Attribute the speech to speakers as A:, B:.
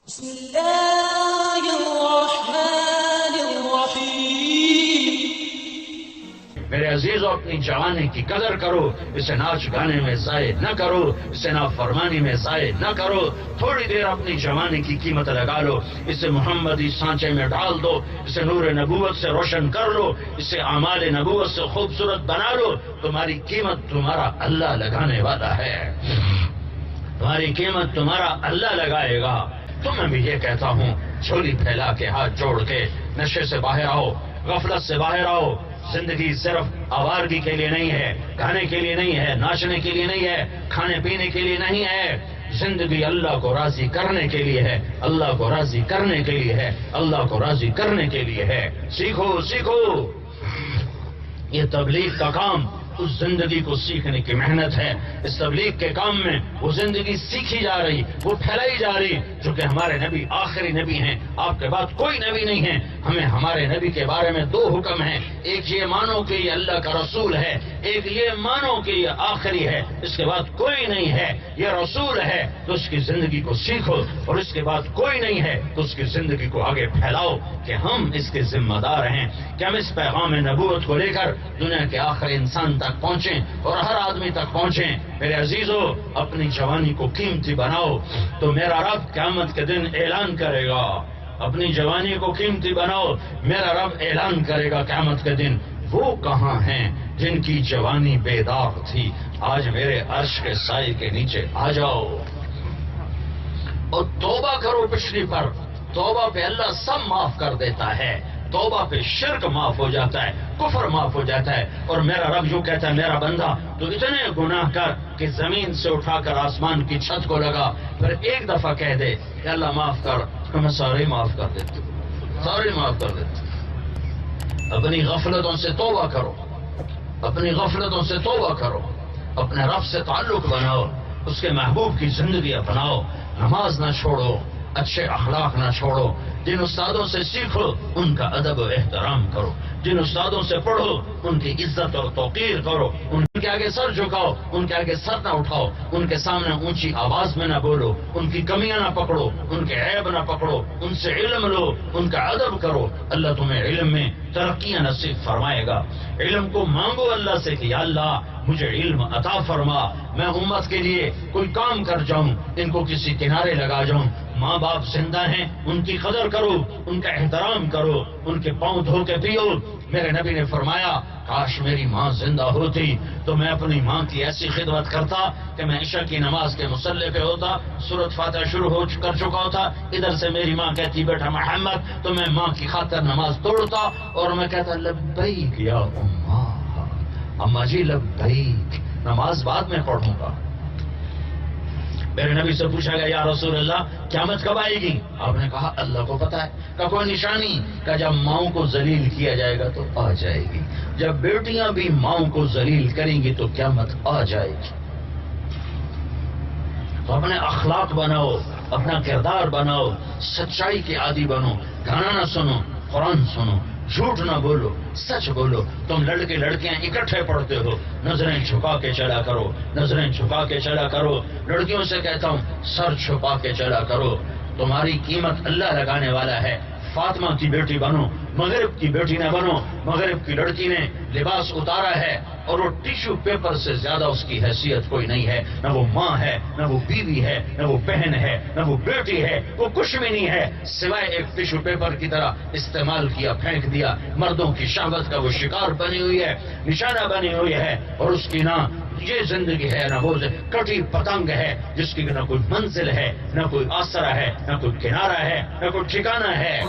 A: بسم الله الرحمن الرحیم۔
B: میرے عزیزوں، اپنی جوانی کی قدر کرو، اسے ناچ گانے میں ضائع نہ کرو، اسے نافرمانی میں ضائع نہ کرو۔ تھوڑی دیر اپنی جوانی کی قیمت لگا لو، اسے محمدی سانچے میں ڈال دو، اسے نور نبوت سے روشن کر لو، اسے اعمال نبوت سے خوبصورت بنا لو۔ تمہاری قیمت تمہارا اللہ لگانے والا ہے، تمہاری قیمت تمہارا اللہ لگائے گا۔ تو میں بھی یہ کہتا ہوں، جھولی پھیلا کے ہاتھ جوڑ کے نشے سے باہر آؤ، غفلت سے باہر آؤ۔ زندگی صرف آوارگی کے لیے نہیں ہے، گانے کے لیے نہیں ہے، ناچنے کے لیے نہیں ہے، کھانے پینے کے لیے نہیں ہے۔ زندگی اللہ کو راضی کرنے کے لیے ہے، اللہ کو راضی کرنے کے لیے ہے، اللہ کو راضی کرنے کے لیے ہے۔ سیکھو سیکھو، یہ تبلیغ کا کام اس زندگی کو سیکھنے کی محنت ہے۔ اس تبلیغ کے کام میں وہ زندگی سیکھی جا رہی، وہ پھیلائی جا رہی، جو کہ ہمارے نبی آخری نبی ہیں، آپ کے بعد کوئی نبی نہیں ہے۔ ہمیں ہمارے نبی کے بارے میں دو حکم ہیں، ایک یہ مانو کہ یہ اللہ کا رسول ہے، ایک یہ مانو کہ یہ آخری ہے، اس کے بعد کوئی نہیں ہے۔ یہ رسول ہے تو اس کی زندگی کو سیکھو، اور اس کے بعد کوئی نہیں ہے تو اس کی زندگی کو آگے پھیلاؤ کہ ہم اس کے ذمہ دار ہیں، کہ ہم اس پیغام نبوت کو لے کر دنیا کے آخری انسان تک پہنچیں اور ہر آدمی تک پہنچیں۔ میرے عزیزو، اپنی جوانی کو قیمتی بناؤ تو میرا رب قیامت کے دن اعلان کرے گا۔ اپنی جوانی کو قیمتی بناؤ، میرا رب اعلان کرے گا قیامت کے دن، وہ کہاں ہیں جن کی جوانی بیدار تھی، آج میرے عرش کے سائے کے نیچے آ جاؤ اور توبہ کرو پچھلی پر۔ توبہ پہ اللہ سب معاف کر دیتا ہے، توبہ پہ شرک معاف ہو جاتا ہے، کفر معاف ہو جاتا ہے۔ اور میرا رب جو کہتا ہے، میرا بندہ تو اتنے گناہ کر کہ زمین سے اٹھا کر آسمان کی چھت کو لگا، پھر ایک دفعہ کہہ دے کہ اللہ معاف کر، تو میں سارے معاف کر دیتا ہوں، سارے معاف کر دیتا ہوں۔ اپنی غفلتوں سے توبہ کرو، اپنی غفلتوں سے توبہ کرو، اپنے رب سے تعلق بناؤ، اس کے محبوب کی زندگی اپناؤ، نماز نہ چھوڑو، اچھے اخلاق نہ چھوڑو۔ جن استادوں سے سیکھو ان کا ادب و احترام کرو، جن استادوں سے پڑھو ان کی عزت اور توقیر کرو، ان کے آگے سر جھکاؤ، ان کے آگے سر نہ اٹھاؤ، ان کے سامنے اونچی آواز میں نہ بولو، ان کی کمیاں نہ پکڑو، ان کے عیب نہ پکڑو، ان سے علم لو، ان کا ادب کرو۔ اللہ تمہیں علم میں ترقیاں نصیب فرمائے گا۔ علم کو مانگو اللہ سے کہ یا اللہ مجھے علم عطا فرما، میں امت کے لیے کوئی کام کر جاؤں، ان کو کسی کنارے لگا جاؤں۔ ماں باپ زندہ ہیں، ان کی قدر کرو، ان کا احترام کرو، ان کے پاؤں دھو کے پیو۔ میرے نبی نے فرمایا، کاش میری ماں زندہ ہوتی تو میں اپنی ماں کی ایسی خدمت کرتا کہ میں عشاء کی نماز کے مصلی پہ ہوتا، سورۃ فاتحہ شروع کر چکا ہوتا، ادھر سے میری ماں کہتی بیٹا محمد، تو میں ماں کی خاطر نماز توڑتا اور میں کہتا لبیک یا اماں، اماں جی لبیک، نماز بعد میں پڑھوں گا۔ میرے نبی سے پوچھا گیا یا رسول اللہ قیامت کب آئے گی؟ آپ نے کہا اللہ کو پتا ہے۔ کہا کوئی نشانی؟ کہا جب ماؤں کو ذلیل کیا جائے گا تو آ جائے گی، جب بیٹیاں بھی ماؤں کو ذلیل کریں گی تو قیامت آ جائے گی۔ تو اپنے اخلاق بناؤ، اپنا کردار بناؤ، سچائی کے عادی بنو، گانا نہ سنو، قرآن سنو، جھوٹ نہ بولو، سچ بولو۔ تم لڑکے لڑکیاں اکٹھے پڑھتے ہو، نظریں چھپا کے چلا کرو، نظریں چھپا کے چلا کرو۔ لڑکیوں سے کہتا ہوں سر چھپا کے چلا کرو، تمہاری قیمت اللہ لگانے والا ہے۔ فاطمہ کی بیٹی بنو، مغرب کی بیٹی نہ بنو۔ مغرب کی لڑکی نے لباس اتارا ہے اور وہ ٹیشو پیپر سے زیادہ اس کی حیثیت کوئی نہیں ہے، نہ وہ ماں ہے، نہ وہ بیوی ہے، نہ وہ بہن ہے، نہ وہ بیٹی ہے، وہ کچھ بھی نہیں ہے سوائے ایک ٹیشو پیپر کی طرح استعمال کیا، پھینک دیا۔ مردوں کی شہوت کا وہ شکار بنی ہوئی ہے، نشانہ بنی ہوئی ہے، اور اس کی نہ یہ زندگی ہے نہ وہ کٹی پتنگ ہے جس کی نہ کوئی منزل ہے، نہ کوئی آسرا ہے، نہ کوئی کنارہ ہے، نہ کوئی ٹھکانہ ہے۔